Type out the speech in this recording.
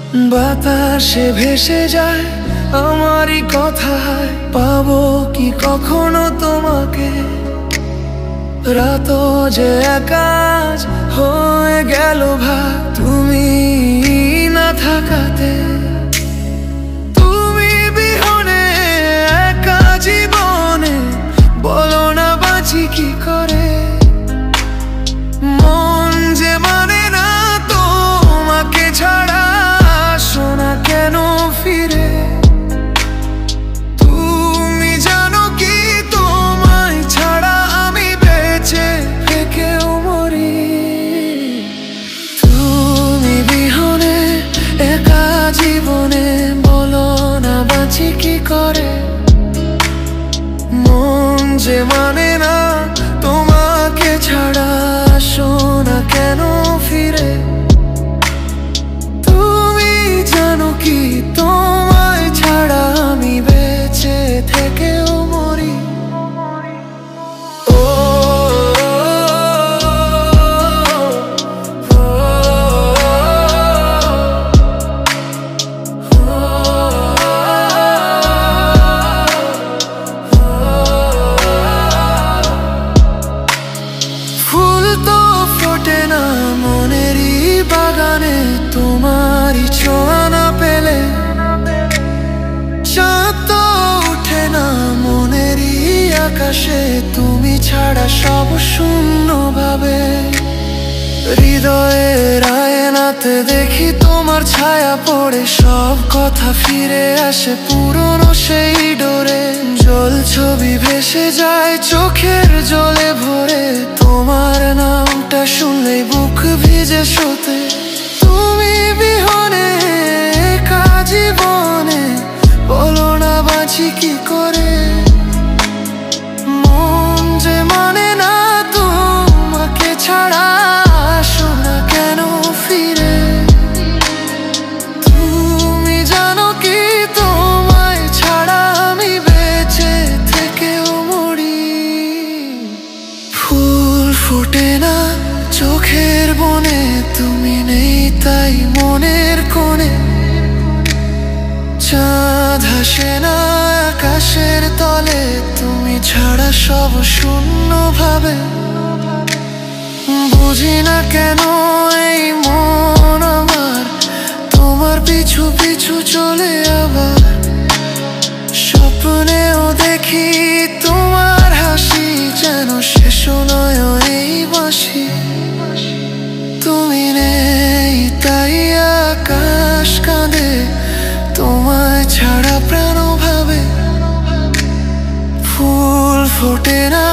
বাতাসে ভেসে যায় আমারই কথায়, পাবো কি কখনো তোমাকে? রাতও যে একাজ হয়ে গেল ভাগ তুমি না থাকাতে। তুমি বিহনে একা জীবনে, বলো না বাঁচি কি করে? মন যে মানে না তোমাকে ছাড়া, আসো না কেন ফিরে? তুমি জানো কি তোমায় ছাড়া আমি বেঁচে থেকেও মরি। তুমি বিহনে একা জীবনে, বলো না বাঁচি কি করে? মন যে মানে না তোমাকে ছাড়া, আসো না কেন ফিরে? তুমি জানো কি তোমায় ছাড়া আমি বেঁচে থেকেও মরি। ও ফুল তো ফোটে না মনেরই বাগানে, তোমারই ছোঁয়া না পেলে। চাঁদ তো ওঠে না মনেরই আকাশে, তুমি ছাড়া সব শূন্য ভাবে। হৃদয়ের আয়নাতে দেখি তোমার ছায়া পড়ে, সব কথা ফিরে আসে পুরনো সেই ডোরে। জল ছবি ভেসে যায় চোখের জলে ভরে, তোমার নামটা শুনলেই বুক ভিজে স্রোতে। তুমি বিহনে একা জীবনে, বলো না বাঁচি কি করে? মন যে মানে না তোমাকে ছাড়া, আসো না কেন ফিরে? তুমি জানো কি তোমায় ছাড়া আমি বেঁচে থেকেও মরি। ফুল ফোটে না চোখের বনে, তুমি নেই তাই মনের কোণে। চাঁদ হাসে না আকাশের তলে, তুমি ছাড়া সব শূন্য ভাবে। বুঝি না কেন এই মন আমার তোমার পিছু পিছু চলে আবার। স্বপ্নেও দেখি তোমার হাসি, যেন শেষ নয় এই বাঁশি। তুমি নেই তাই আকাশ কাঁদে, তোমায় ছাড়া প্রাণ ভাবে। ফুল ফোটে না